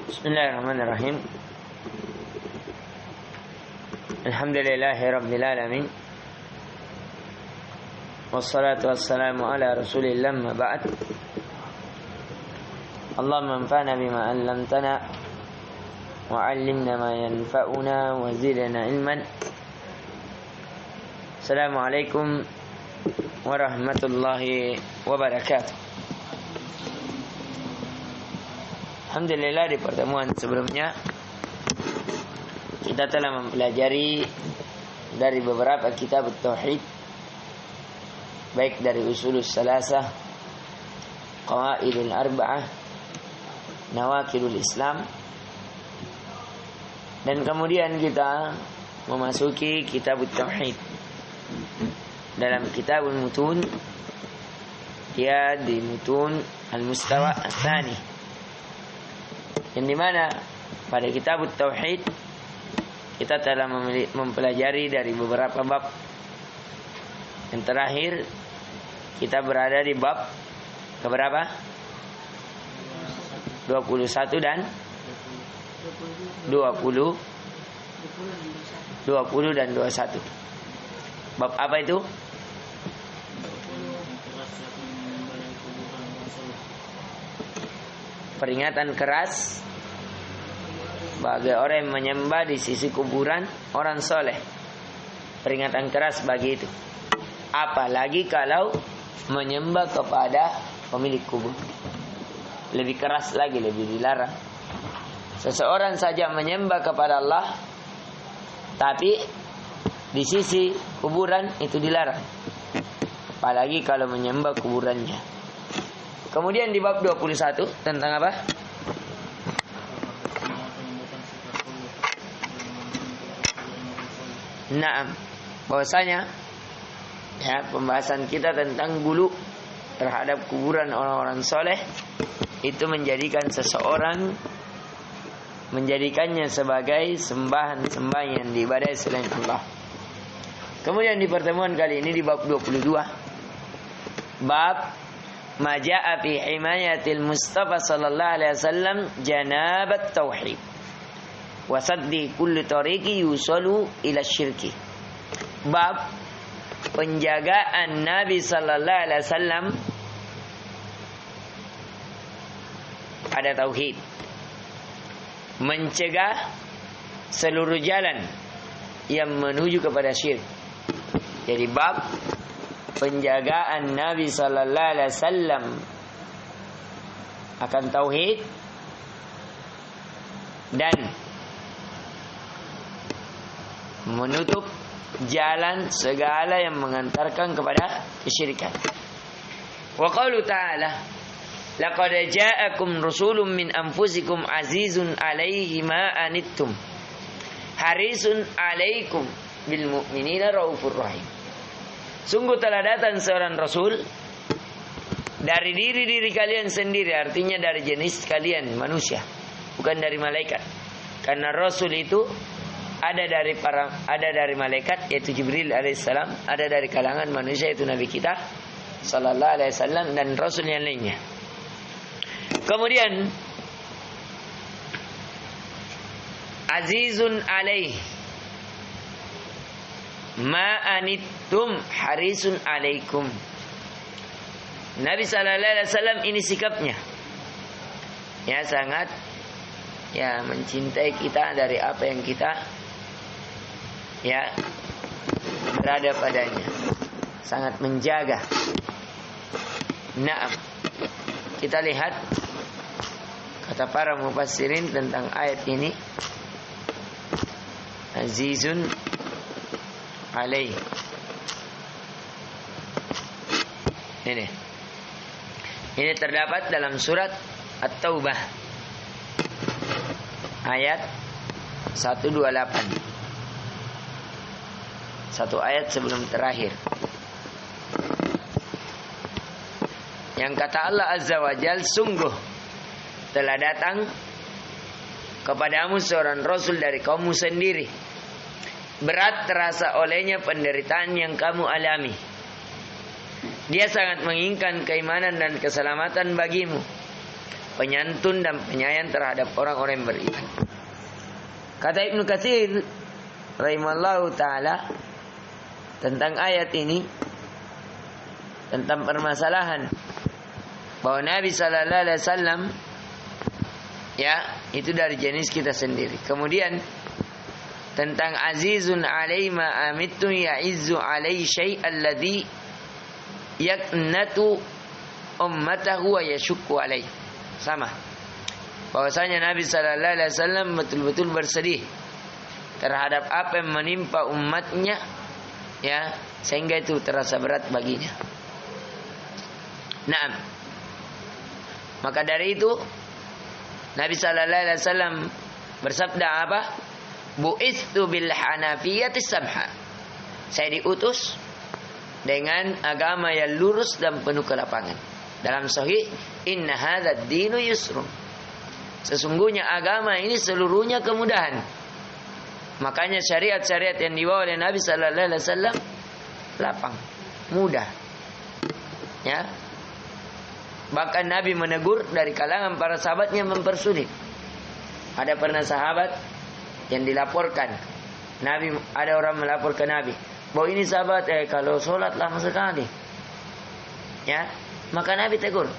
Bismillahirrahmanirrahim. Alhamdulillahi rabbil alamin. Wassalatu wassalamu ala Rasulillah ma ba'd. Allahumma anfa'na bima 'allamtana wa 'allimna ma yanfa'una wa zidna ilman. Assalamualaikum warahmatullahi wabarakatuh. Alhamdulillah, di pertemuan sebelumnya kita telah mempelajari dari beberapa kitab tauhid, baik dari usulus salasah, qawaidul arba'ah, nawaqidul Islam, dan kemudian kita memasuki kitab tauhid. Dalam kitabul mutun, dia di mutun al-mustawa ats-tsani, yang dimana pada kitab tauhid kita telah mempelajari dari beberapa bab. Yang terakhir kita berada di bab keberapa? 21 dan 20 dan 21. Bab apa itu? Peringatan keras bagi orang yang menyembah di sisi kuburan orang soleh. Peringatan keras bagi itu. Apalagi kalau menyembah kepada pemilik kubur, lebih keras lagi, lebih dilarang. Seseorang saja menyembah kepada Allah, tapi di sisi kuburan itu dilarang. Apalagi kalau menyembah kuburannya. Kemudian di bab 21 tentang apa? Naam, bahwasanya ya, pembahasan kita tentang gulu terhadap kuburan orang-orang soleh itu menjadikan seseorang menjadikannya sebagai sembahan-sembahan yang diibadahi selain Allah. Kemudian di pertemuan kali ini di bab 22, bab maja'a fi himayatil Mustafa sallallahu alaihi wasallam janabat tauhid wa saddi kulli tariqi yusalu ila syirki. Bab penjagaan Nabi sallallahu alaihi wasallam pada tauhid, mencegah seluruh jalan yang menuju kepada syirik. Jadi bab penjagaan Nabi sallallahu alaihi wasallam akan tauhid dan menutup jalan segala yang mengantarkan kepada kesyirikan. Wa qaulu ta'ala, laqad ja'akum rasulun min anfusikum azizun 'alaihi ma anittum harisun 'alaikum bil mu'minina raufur rahim. Sungguh telah datang seorang rasul dari diri kalian sendiri, artinya dari jenis kalian manusia, bukan dari malaikat. Karena rasul itu ada dari malaikat, yaitu Jibril alaihissalam, ada dari kalangan manusia, itu Nabi kita sallallahu alaihi wasallam, dan rasul yang lainnya. Kemudian azizun alaih ma anittum harisun alaikum. Nabi sallallahu alaihi wasallam ini sikapnya ya sangat ya mencintai kita dari apa yang kita ya berada padanya, sangat menjaga. Naam, kita lihat kata para mufassirin tentang ayat ini, azizun alaih. Ini terdapat dalam surat At-Taubah ayat 128, satu ayat sebelum terakhir, yang kata Allah Azza wa Jal, sungguh telah datang kepadamu seorang rasul dari kaummu sendiri, berat terasa olehnya penderitaan yang kamu alami. Dia sangat menginginkan keimanan dan keselamatan bagimu. penyantun dan penyayang terhadap orang-orang yang beriman. Kata Ibnu Katsir rahimallahu taala tentang ayat ini, tentang permasalahan bahwa Nabi sallallahu alaihi wasallam ya itu dari jenis kita sendiri. Kemudian tentang azizun alai ma amittu ya'izzu alai syai' alladhi yaknatu ummatahu wa yashukku alai. Sama. Bahwasanya Nabi sallallahu alaihi wasallam betul-betul bersedih terhadap apa yang menimpa umatnya, ya, sehingga itu terasa berat baginya. Naam. Maka dari itu Nabi sallallahu alaihi wasallam bersabda apa? Bu'istu bil hanafiyatis samha. Saya diutus dengan agama yang lurus dan penuh kelapangan. Dalam sahih, inna hadzal dinu yusrun. Sesungguhnya agama ini seluruhnya kemudahan. Makanya syariat-syariat yang dibawa oleh Nabi sallallahu alaihi wasallam lapang, mudah. Ya. Bahkan Nabi menegur dari kalangan para sahabatnya mempersulit. Ada pernah sahabat yang dilaporkan, Nabi, ada orang melapor ke Nabi, bahwa ini sahabat kalau sholat lama sekali. Ya, maka Nabi tegur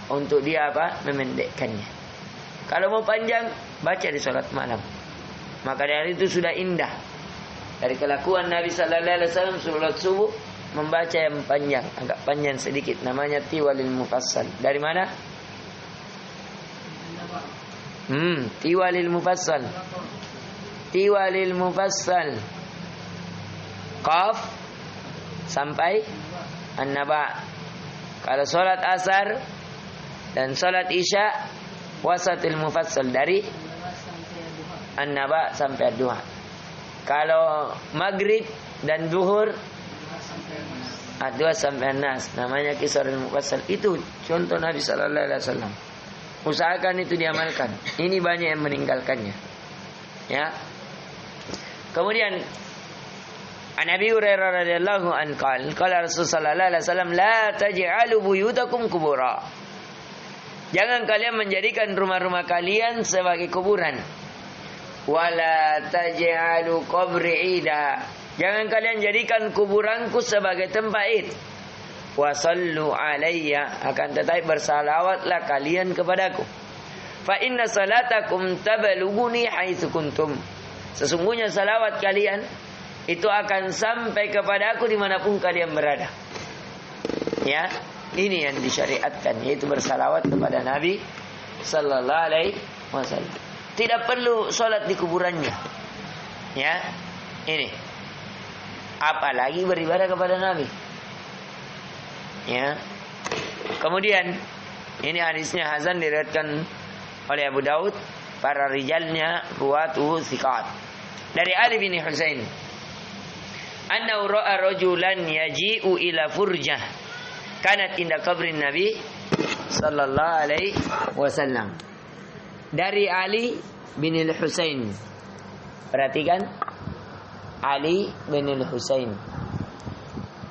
untuk dia apa? Memendekkannya. Kalau mau panjang, baca di sholat malam. Maka dari itu sudah indah dari kelakuan Nabi sallallahu alaihi wasallam sholat subuh membaca yang panjang, agak panjang sedikit, namanya tiwalil mufassal. Dari mana? Tiwalil mufassal. Tiwalil mufassal. Qaf sampai an-naba. Kalau sholat asar dan sholat isya wasatil mufassal dari an-naba sampai ad-duha. Kalau maghrib dan zuhur ad-duha sampai an-nas, namanya qisarul mufassal. Itu contoh Nabi sallallahu alaihi wasallam. Usahakan itu diamalkan. Ini banyak yang meninggalkannya. Ya. Kemudian An Abi Hurairah radhiyallahu anhu qala Rasulullah sallallahu alaihi wasallam la taj'alu buyutakum qubura. Jangan kalian menjadikan rumah-rumah kalian sebagai kuburan. Wala taj'alu qabri ida. Jangan kalian jadikan kuburanku sebagai tempat id. Wa sallu alayya, akan tetapi bersalawatlah kalian kepadaku. Fa inna salatakum tabalughuni haitsu kuntum. Sesungguhnya salawat kalian itu akan sampai kepadaku dimanapun kalian berada. Ya, ini yang disyariatkan, yaitu bersalawat kepada Nabi sallallahu alaihi wasallam. Tidak perlu sholat di kuburannya. Ya, ini. Apalagi beribadah kepada Nabi. Ya. Kemudian ini hadisnya hasan diriwayatkan oleh Abu Daud, para rijalnya ruwatuhu thiqat. Dari Ali bin Husain, annahu ra'a rajulan yaji'u ila furjah kanat inda qabrin Nabi sallallahu alaihi wasallam. Dari Ali bin Husain. Perhatikan, Ali bin Husain.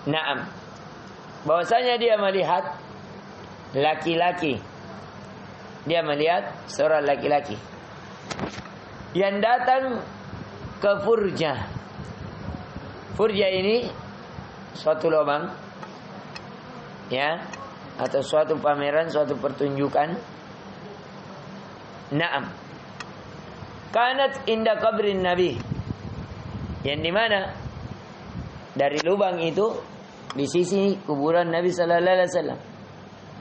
Naam. Bahwasanya dia melihat laki-laki. Dia melihat seorang laki-laki yang datang ke furjah. Furjah ini suatu lubang, ya, atau suatu pameran, suatu pertunjukan. Naam. Kanat inda qabrin Nabi. Yang dimana dari lubang itu di sisi kuburan Nabi sallallahu alaihi wasallam.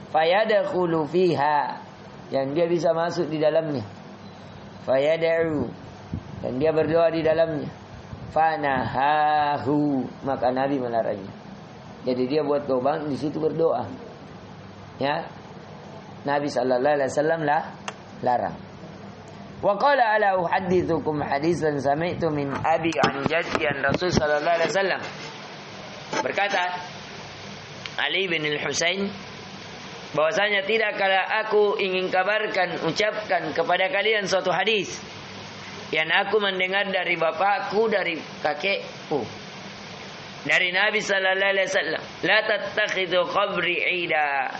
Fayadkhulu fiha, yang dia bisa masuk di dalamnya. Fayad'u, dan dia berdoa di dalamnya. Fanahahu, maka Nabi melarangnya. Jadi dia buat lubang di situ berdoa. Ya. Nabi sallallahu alaihi wasallam larang. Wa qala ala uhaddithukum hadisan sami'tu min abi an jaddi an Rasul sallallahu alaihi wasallam. Berkata Ali bin Husain, bahwasanya tidak kala aku ingin kabarkan, ucapkan kepada kalian suatu hadis yang aku mendengar dari bapakku, dari kakekku, dari Nabi sallallahu alaihi wasallam, la tattakhidhu qabri ida.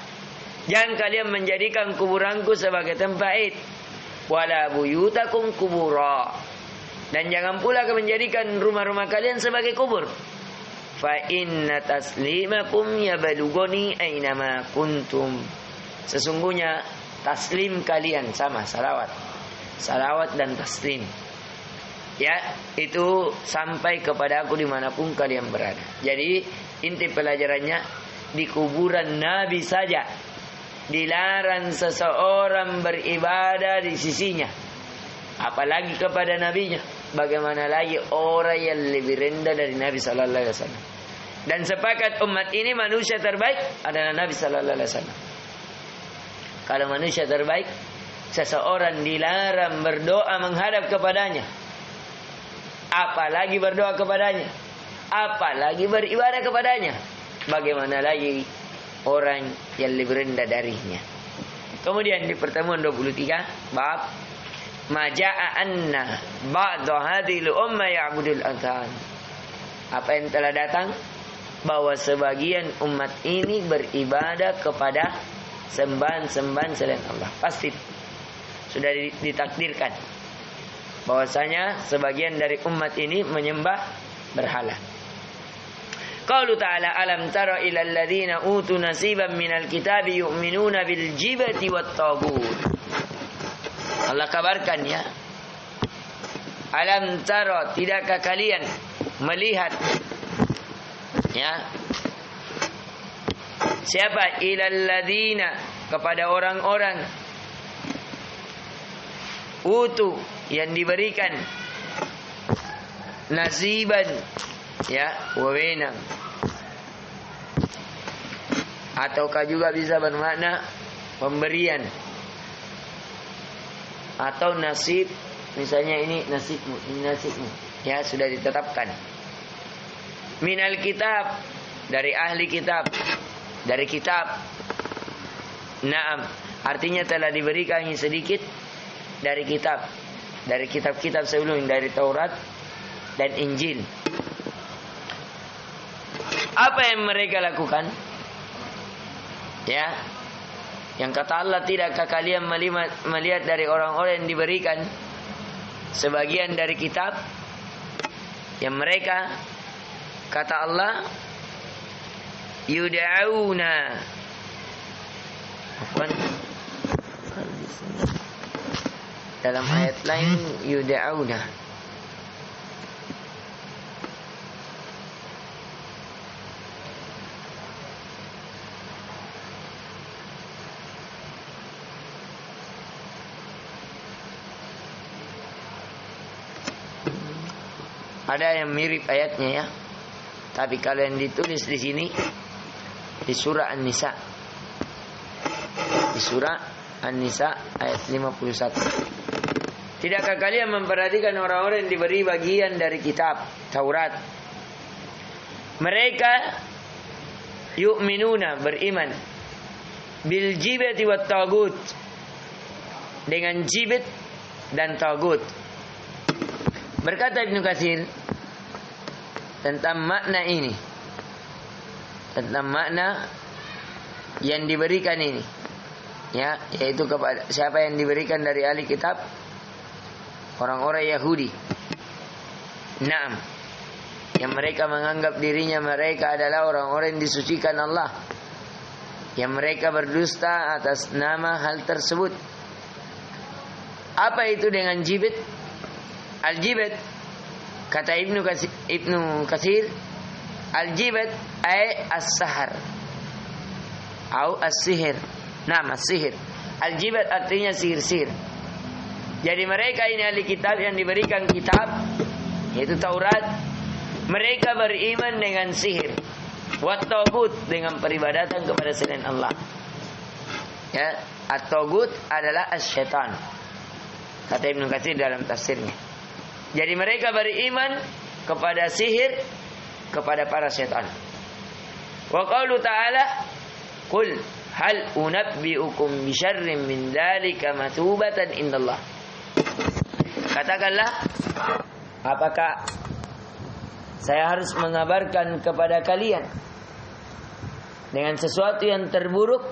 Jangan kalian menjadikan kuburanku sebagai tempat id. Wala buyutakum kubura. Dan jangan pula menjadikan rumah-rumah kalian sebagai kubur. Fa inna taslimakum yabaluguni aynama kuntum. Sesungguhnya taslim kalian sama salawat. Salawat dan taslim. Ya, itu sampai kepada aku dimanapun kalian berada. Jadi inti pelajarannya di kuburan Nabi saja dilarang seseorang beribadah di sisinya, apalagi kepada nabinya. Bagaimana lagi orang yang lebih rendah dari Nabi Sallallahu Alaihi Wasallam. Dan sepakat umat ini manusia terbaik adalah Nabi Sallallahu Alaihi Wasallam. Kalau manusia terbaik, seseorang dilarang berdoa menghadap kepadanya, apalagi berdoa kepadanya, apalagi beribadah kepadanya. Bagaimana lagi orang yang lebih rendah darinya. Kemudian di pertemuan 23 bab maja'a anna ba'da hadhil umma ya'budul adhan. Apa yang telah datang bahwa sebagian umat ini beribadah kepada sembahan-sembahan selain Allah. Pasti sudah ditakdirkan bahwasanya sebagian dari umat ini menyembah berhala. Qaulu ta'ala alam tara ilal ladzina utu nasiban minal kitabi yu'minuna bil jibati wat tagut. Allah kabarkan ya. Alam tara, tidakkah kalian melihat ya? Siapa? Ilal ladzina, kepada orang-orang utu yang diberikan nasiban ya, wewenang, ataukah juga bisa bermakna pemberian atau nasib. Misalnya ini nasibmu, ini nasibmu, ya sudah ditetapkan. Minal kitab, dari ahli kitab, dari kitab. Naam, artinya telah diberikan sedikit dari kitab, dari kitab-kitab sebelumnya, dari Taurat dan Injil. Apa yang mereka lakukan? Ya, yang kata Allah, tidakkah kalian melihat dari orang-orang yang diberikan sebagian dari kitab yang mereka, kata Allah, yud'auna, dalam ayat lain yud'auna, ada yang mirip ayatnya ya. Tapi kalau yang ditulis di sini di surah An-Nisa. Di surah An-Nisa ayat 51. Tidakkah kalian memperhatikan orang-orang yang diberi bagian dari kitab Taurat? Mereka yu'minuna, beriman, bil jibati wat tagut, dengan jibit dan tagut. Berkata Ibnu Katsir tentang makna ini, tentang makna yang diberikan ini, ya, yaitu kepada siapa yang diberikan dari ahli kitab, orang-orang Yahudi. Naam, yang mereka menganggap dirinya mereka adalah orang-orang yang disucikan Allah, yang mereka berdusta atas nama hal tersebut. Apa itu dengan jibit? Al-jibit, kata Ibnu Katsir, al-jibit ay as-sahar atau as-sihir. Nama sihir. Al-jibit artinya sihir-sihir. Jadi mereka ini ahli kitab yang diberikan kitab, yaitu Taurat. Mereka beriman dengan sihir, wat tagut, dengan peribadatan kepada selain Allah. Ya, at-tagut adalah as-syaitan, kata Ibnu Katsir dalam tafsirnya. Jadi mereka beriman kepada sihir, kepada para syaitan. Wa qaulu ta'ala, qul hal unabbi'ukum bi syarrin min dzalika mathubatan indallah. Katakanlah, apakah saya harus mengabarkan kepada kalian dengan sesuatu yang terburuk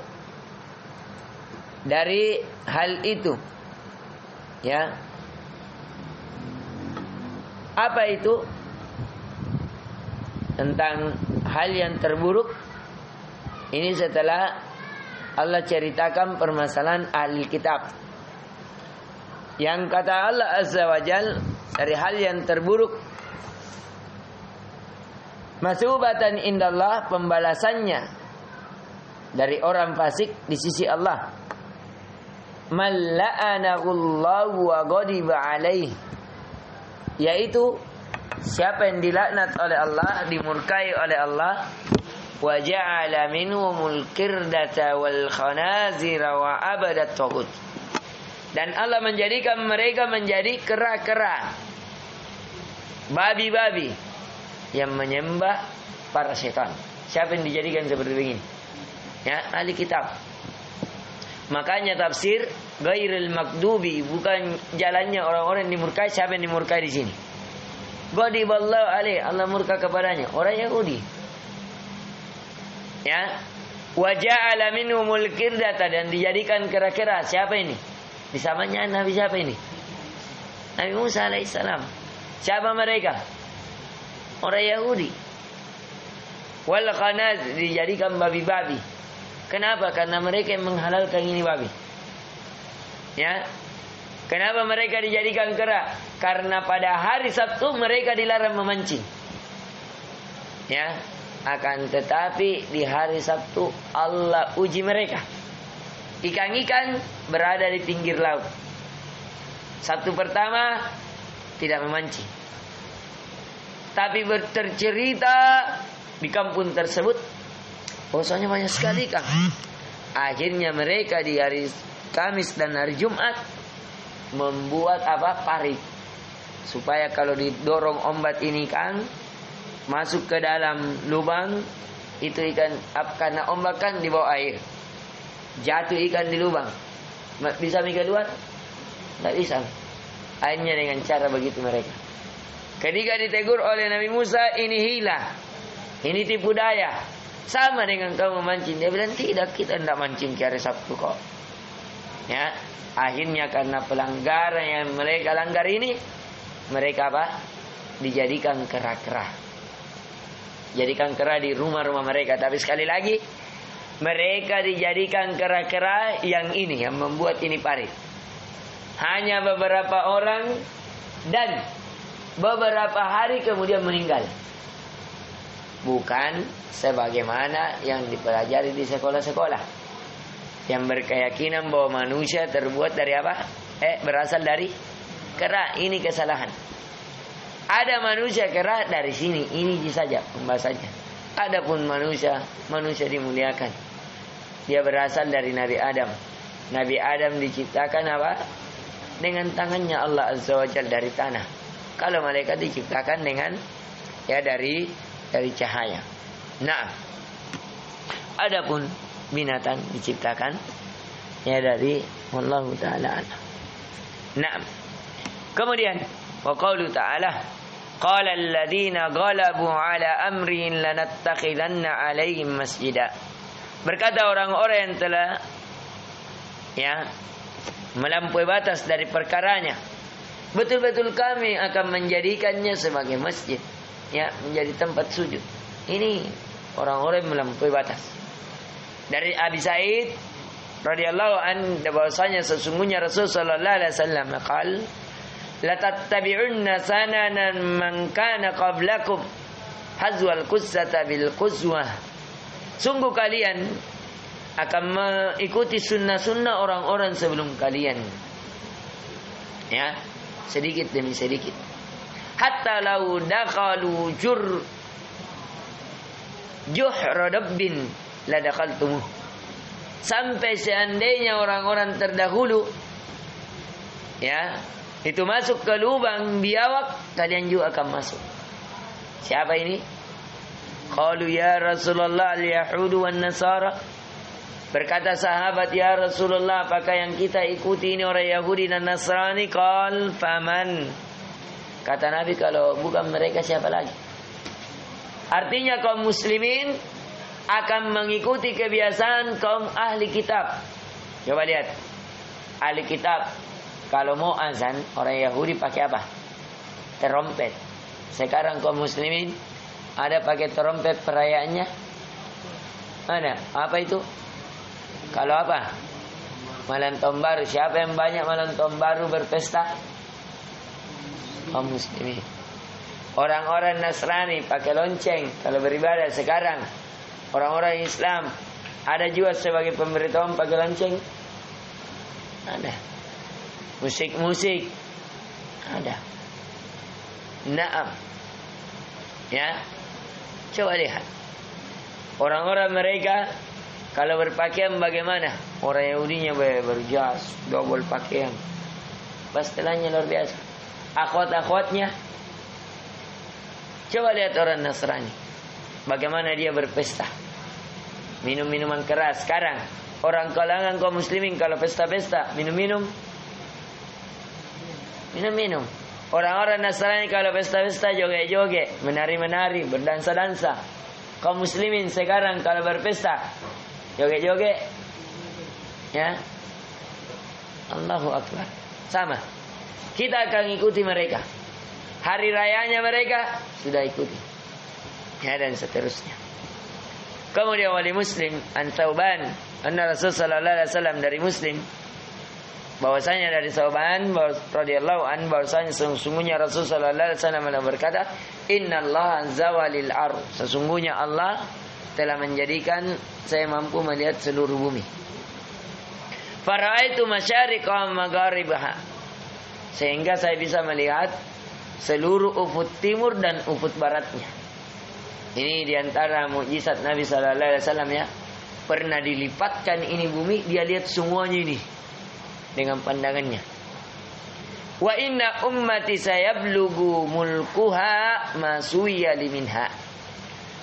dari hal itu. Ya. Apa itu? Tentang hal yang terburuk. Ini setelah Allah ceritakan permasalahan ahli kitab. Yang kata Allah Azza wa Jal, dari hal yang terburuk, masubatan indallah, pembalasannya dari orang fasik di sisi Allah. Man la'anahullahu wa ghadiba alaih, yaitu siapa yang dilaknat oleh Allah, dimurkai oleh Allah, wa ja'ala minhumul qirdata wal khanazira wa abadat taghut, dan Allah menjadikan mereka menjadi kera-kera, babi-babi yang menyembah para setan. Siapa yang dijadikan seperti begini? Ya, ahli kitab. Makanya tafsir ghairil makdubi, bukan jalannya orang-orang yang dimurkai. Siapa yang dimurkai di sini? Ghadiballahu alaih, Allah murka kepadanya, orang Yahudi. Ya, wa ja'ala minhumul qirdata, dan dijadikan kera-kera. Siapa ini? Di zamannya Nabi siapa ini? Nabi Musa alaihissalam. Siapa mereka? Orang Yahudi. Wal khanaz, dijadikan babi-babi. Kenapa? Karena mereka yang menghalalkan ini babi. Ya. Kenapa mereka dijadikan kera? Karena pada hari Sabtu mereka dilarang memancing. Ya. Akan tetapi di hari Sabtu Allah uji mereka. Ikan-ikan berada di pinggir laut. Sabtu pertama tidak memancing. Tapi tercerita di kampung tersebut, bahwasanya banyak sekali ikan. Akhirnya mereka di hari Kamis dan hari Jumat membuat parit, supaya kalau didorong ombak ini kan masuk ke dalam lubang itu ikan, karena ombak kan di bawah air, jatuh ikan di lubang, bisa mikir keluar? Tidak bisa. Hanya dengan cara begitu mereka. Ketika ditegur oleh Nabi Musa, ini hila, ini tipu daya, sama dengan kamu mancing. Dia bilang tidak, kita tidak mancing di hari Sabtu kok. Ya, akhirnya karena pelanggaran yang mereka langgar ini, mereka dijadikan kera-kera. Jadikan kera di rumah-rumah mereka. Tapi sekali lagi, mereka dijadikan kera-kera yang ini, yang membuat ini parit. Hanya beberapa orang dan beberapa hari kemudian meninggal. Bukan sebagaimana yang dipelajari di sekolah-sekolah, yang berkeyakinan bahwa manusia terbuat dari berasal dari kera. Ini kesalahan. Ada manusia kera dari sini, ini saja pembahasannya. Adapun manusia dimuliakan. Dia berasal dari Nabi Adam. Nabi Adam diciptakan dengan tangannya Allah Azza wa Jalla dari tanah. Kalau malaikat diciptakan dengan dari cahaya. Nah, adapun binatang diciptakan dari Allah Ta'ala. Nah, kemudian wa qaulu ta'ala, qala alladziina ghalabu ala amrin lanattakhidanna 'alaihim masjida. Berkata orang-orang yang telah melampaui batas dari perkaranya, betul-betul kami akan menjadikannya sebagai masjid, menjadi tempat sujud. Ini orang-orang yang melampaui batas. Dari Abi Sa'id radhiyallahu anhu, bahwasanya sesungguhnya Rasul sallallahu alaihi wasallam qaal, la tattabi'unna sananan man kana qablakum hazwal quzzata bil quzwah. Sungguh kalian akan mengikuti sunnah-sunnah orang-orang sebelum kalian, sedikit demi sedikit. Hatta lau dakhalu juhra dabbin la dakhaltumuh. Sampai seandainya orang-orang terdahulu itu masuk ke lubang biawak, kalian juga akan masuk. Siapa ini? Qalu ya Rasulullah al-yahudu wan nasara. Berkata sahabat, ya Rasulullah, apakah yang kita ikuti ini orang Yahudi dan Nasrani? Qal faman. Kata Nabi, kalau bukan mereka siapa lagi? Artinya kaum muslimin akan mengikuti kebiasaan kaum ahli kitab. Coba lihat. Ahli kitab kalau mau azan, orang Yahudi pakai apa? Terompet. Sekarang kaum muslimin ada pakai terompet perayaannya? Ada. Apa itu? Kalau apa? Malam tahun baru. Siapa yang banyak malam tahun baru berpesta? Kaum muslimin. Orang-orang Nasrani pakai lonceng kalau beribadah. Sekarang orang-orang Islam ada juga sebagai pemberitahuan pakai lonceng. Ada. Musik-musik ada. Naam. Ya. Coba lihat. Orang-orang mereka kalau berpakaian bagaimana? Orang Yahudinya berjas, double pakaian. Pastilannya luar biasa. Akhwat-akhwatnya. Coba lihat orang Nasrani. Bagaimana dia berpesta. Minum-minuman keras. Sekarang orang kalangan kaum muslimin kalau pesta-pesta minum-minum. Minum-minum. Orang-orang Nasrani kalau pesta-pesta joget-joget, menari-menari, berdansa-dansa. Kaum muslimin sekarang kalau berpesta joget-joget. Ya. Allahu Akbar. Sama. Kita akan ikuti mereka. Hari rayanya mereka sudah ikuti. Ya, dan seterusnya. Kemudian wali Muslim An-Thauban anna Rasul sallallahu alaihi wasallam dari Muslim bahwasanya dari Thauban radhiyallahu an bahwasanya sesungguhnya Rasul sallallahu alaihi wasallam berkata, "Innallaha zawalil ardh." Sesungguhnya Allah telah menjadikan saya mampu melihat seluruh bumi. Fara'aitu masyariqa wa magharibaha. Sehingga saya bisa melihat seluruh ufuk timur dan ufuk baratnya. Ini diantara mukjizat Nabi sallallahu alaihi wasallam ya. Pernah dilipatkan ini bumi, dia lihat semuanya ini dengan pandangannya. Wa inna ummati sayablugu mulkuha masuya liminha.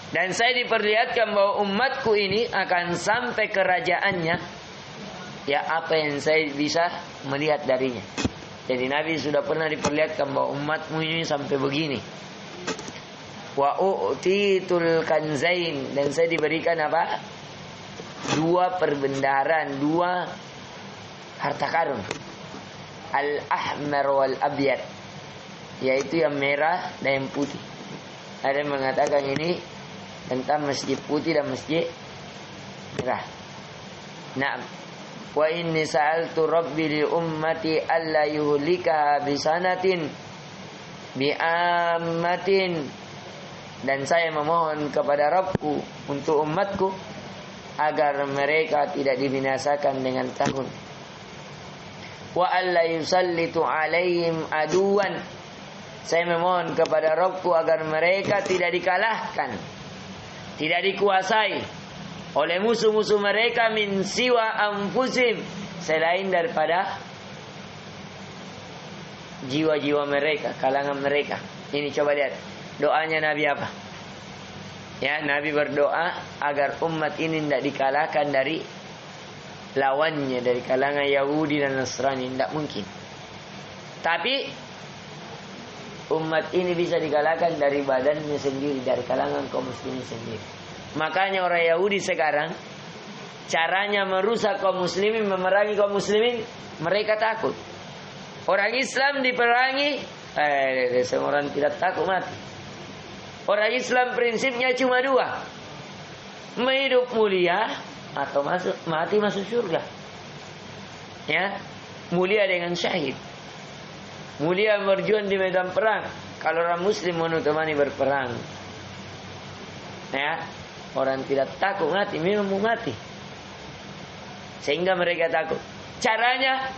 Dan saya diperlihatkan bahwa umatku ini akan sampai kerajaannya ya apa yang saya bisa melihat darinya. Jadi Nabi sudah pernah diperlihatkan bahwa umatmu ini sampai begini. Wa u'titul kanzain, dan saya diberikan apa? Dua perbendaharaan, dua harta karun. Al-ahmar wal abyad, yaitu yang merah dan yang putih. Ada yang mengatakan ini tentang masjid putih dan masjid merah. Naam. Wa inni sa'altu rabbi li ummati alla yuhlika bisanatin bi'ammatin. Dan saya memohon kepada Rabbku untuk umatku agar mereka tidak dibinasakan dengan tahun. Wa alla yusallitu alaihim aduwan. Saya memohon kepada Rabbku agar mereka tidak dikalahkan, tidak dikuasai oleh musuh-musuh mereka min siwa anfusim, selain daripada jiwa-jiwa mereka, kalangan mereka. Ini coba lihat doanya Nabi apa? Ya, Nabi berdoa agar umat ini tidak dikalahkan dari lawannya, dari kalangan Yahudi dan Nasrani. Tidak mungkin. Tapi umat ini bisa dikalahkan dari badannya sendiri, dari kalangan kaum muslimin sendiri. Makanya orang Yahudi sekarang caranya merusak kaum muslimin, memerangi kaum muslimin, mereka takut. Orang Islam diperangi, semua orang tidak takut mati. Orang Islam prinsipnya cuma dua, hidup mulia atau mati masuk surga. Ya, mulia dengan syahid, mulia berjuang di medan perang. Kalau orang Muslim menemani berperang, ya, orang tidak takut mati, memang mau mati, sehingga mereka takut. Caranya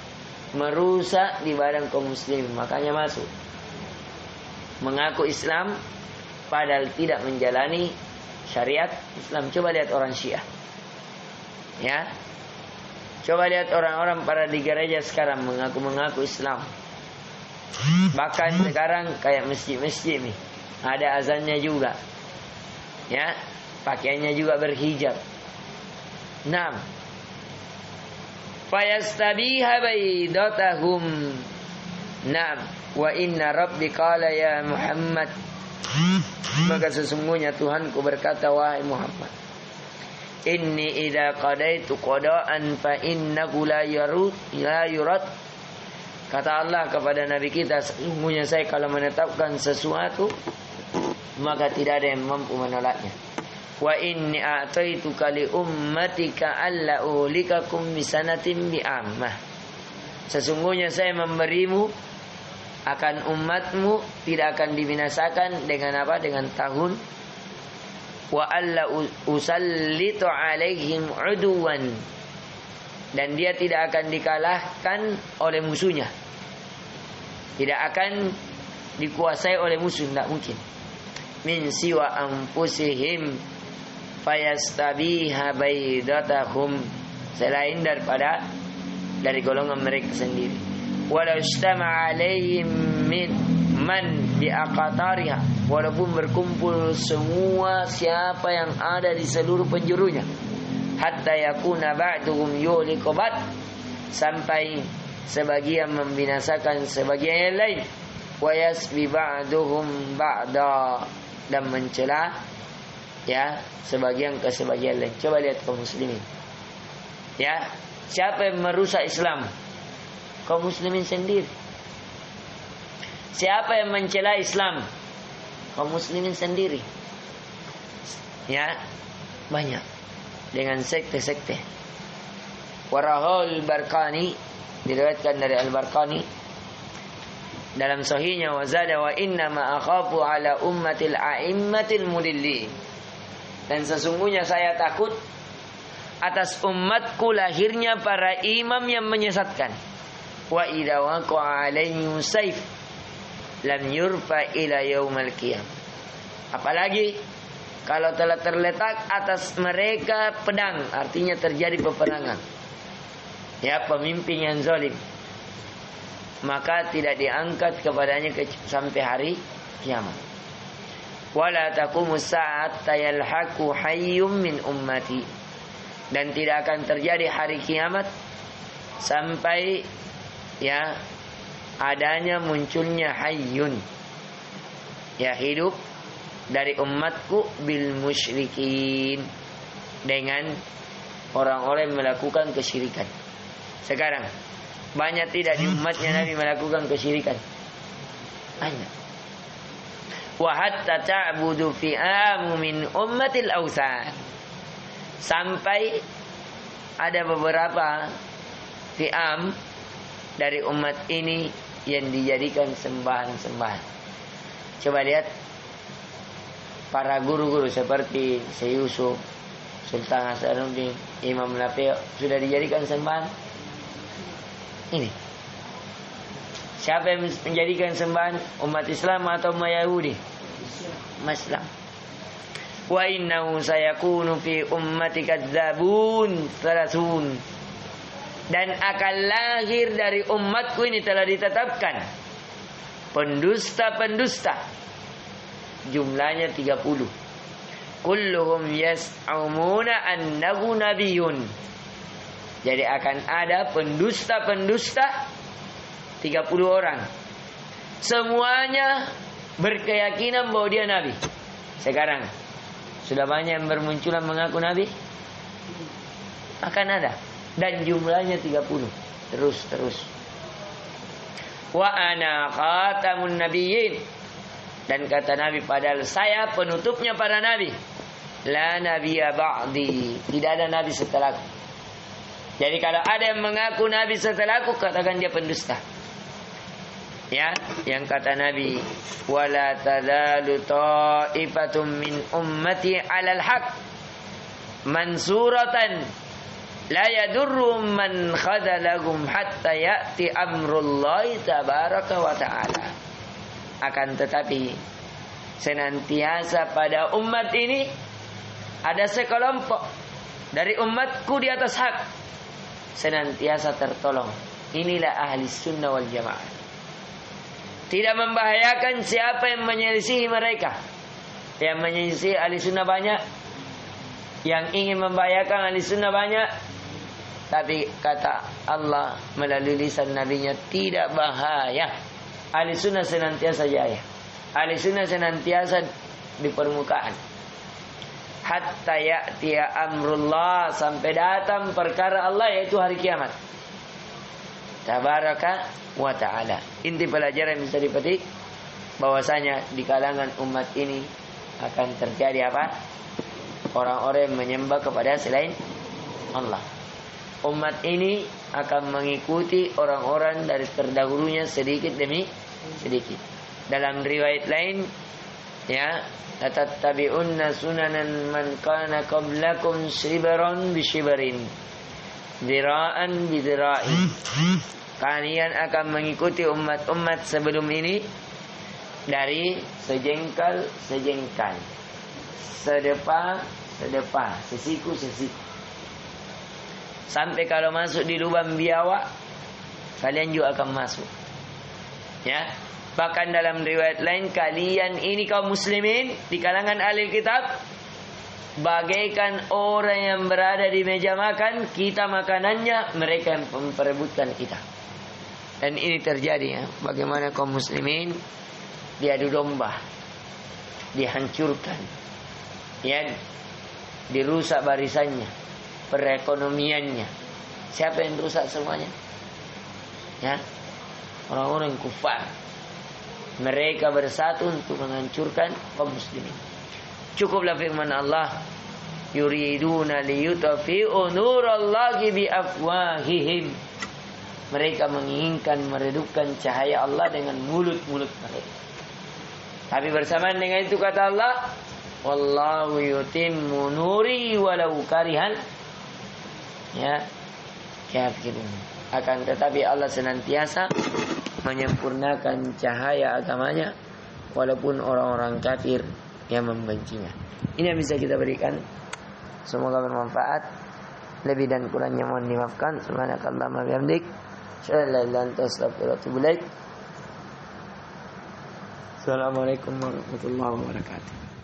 merusak di badan kaum muslim, makanya masuk mengaku Islam padahal tidak menjalani syariat Islam. Coba lihat orang Syiah, ya, coba lihat orang-orang para di gereja sekarang mengaku Islam. Bahkan sekarang kayak masjid-masjid nih ada azannya juga, ya, pakaiannya juga berhijab. Naam. Fayastabiha baidatahum. Naam. Wa inna rabbi qala ya Muhammad. Maka sesungguhnya Tuhanku berkata, wahai Muhammad, Inni idza qadaitu qada'an fa innahu la yurad. Kata Allah kepada Nabi kita, sesungguhnya saya kalau menetapkan sesuatu maka tidak ada yang mampu menolaknya. Wa inni a'taituka li ummatika alla ulikakum bisanatin bi'ammah. Sesungguhnya saya memberimu akan umatmu tidak akan dibinasakan dengan apa? Dengan tahun. Wa alla usallitu alaihim uduwan, dan dia tidak akan dikalahkan oleh musuhnya, tidak akan dikuasai oleh musuh, tidak mungkin. Min siwa anfusihim fayastabiha baidatahum, selain dari golongan mereka sendiri. Walau istama alaihim man biaqatariha, walaupun berkumpul semua siapa yang ada di seluruh penjurunya, hatta yakuna ba'duhum yuliku ba'd, sampai sebagian membinasakan sebagian yang lain, wa yasbi ba'duhum ba'da, dan mencela ya sebagian ke sebagian lain. Coba lihat kaum muslimin. Ya, siapa yang merusak Islam? Kaum muslimin sendiri. Siapa yang mencela Islam? Kaum muslimin sendiri. Ya, banyak dengan sekte-sekte. Warahul Barqani, diriwayatkan dari Al-Barqani dalam sahihnya, wazada wa inna ma akhafu ala ummatil a'immatil mudillin, dan sesungguhnya saya takut atas umatku lahirnya para imam yang menyesatkan. Wa idza waqa'a alaihim sayf lam yurfa ila yaumal qiyamah. Apalagi kalau telah terletak atas mereka pedang, artinya terjadi peperangan, ya, pemimpin yang zalim, maka tidak diangkat kepadanya sampai hari kiamat. Wala taqumu sa'at yalhaqu hayyum min ummati, dan tidak akan terjadi hari kiamat sampai ya adanya munculnya hayyun, ya, hidup dari umatku bil musyrikin, dengan orang-orang yang melakukan kesyirikan. Sekarang banyak tidak di umatnya Nabi melakukan kesyirikan? Banyak. Wa hatta ta'budu fi'amu min ummatil awsan, sampai ada beberapa fi'am dari umat ini yang dijadikan sembahan-sembahan. Coba lihat para guru-guru seperti Syekh Yusuf, Sultan Hasanuddin, Imam Nafi' sudah dijadikan sembahan. Ini siapa yang menjadikan sembahan? Umat Islam atau umat Yahudi? Islam. Wa innahu sayakunu fi ummati kadzabun thalathun, dan akan lahir dari umatku ini, telah ditetapkan pendusta-pendusta, jumlahnya 30. Kulluhum yas'umuna annahu nabiyyun. Jadi akan ada pendusta-pendusta 30 orang. Semuanya berkeyakinan bahwa dia nabi. Sekarang sudah banyak yang bermunculan mengaku nabi? Akan ada. Dan jumlahnya 30. Terus. Wa ana khatamun nabiyyin, dan kata Nabi, padahal saya penutupnya para nabi. La nabiyya ba'di, tidak ada nabi setelahku. Jadi kalau ada yang mengaku nabi setelahku, katakan dia pendusta. Ya, yang kata Nabi, wala tazalu ta'ifatum min ummati 'alal haqq mansuratan la yadurru man khadalahum hatta ya'ti amrullahi tabaraka wa ta'ala. Akan tetapi senantiasa pada umat ini ada sekelompok dari umatku di atas hak, senantiasa tertolong. Inilah ahli sunnah wal jamaah. Tidak membahayakan siapa yang menyelisihi mereka. Yang menyelisihi ahli sunnah banyak, yang ingin membahayakan ahli sunnah banyak. Tapi kata Allah melalui lisan nabinya, tidak bahaya. Ahli sunnah senantiasa jaya. Ahli sunnah senantiasa di permukaan. hatta ya'tiya amrullah, sampai datang perkara Allah yaitu hari kiamat. Tabaraka wa ta'ala. Inti pelajaran bisa dipetik bahwasanya di kalangan umat ini akan terjadi apa? Orang-orang yang menyembah kepada selain Allah. Umat ini akan mengikuti orang-orang dari terdahulunya sedikit demi sedikit. Dalam riwayat lain, ya, latattabi'unna sunanan man kana qablakum shibran bi shibrin, dira'an bi dira'in. Kalian akan mengikuti umat-umat sebelum ini dari sejengkal sejengkal, sedepa sedepa, sesiku sesiku. Sampai kalau masuk di lubang biawak, kalian juga akan masuk. Ya. Bahkan dalam riwayat lain, kalian ini kaum muslimin di kalangan ahli kitab bagaikan orang yang berada di meja makan, kita makanannya, mereka yang memperebutkan kita. Dan ini terjadi, ya. Bagaimana kaum muslimin diadu domba, dihancurkan, ya, dirusak barisannya, perekonomiannya. Siapa yang rusak semuanya? Ya, orang-orang kufar. Mereka bersatu untuk menghancurkan kaum muslimin. Cukuplah firman Allah, yuriduna liyutfi'u nurallahi biafwahihim. Mereka menginginkan meredupkan cahaya Allah dengan mulut-mulut mereka. Tapi bersamaan dengan itu kata Allah, wallahu yutimmu nuri walau karihal, ya, kafirun. Akan tetapi Allah senantiasa menyempurnakan cahaya agamanya walaupun orang-orang kafir yang membencinya. Ini yang bisa kita berikan. Semoga bermanfaat. Lebih dan kurangnya mohon dimaafkan. Subhanakallahumma wa bihamdik, asyhadu an la ilaha illa anta, astaghfiruka wa atubu ilaik. Assalamualaikum warahmatullahi wabarakatuh.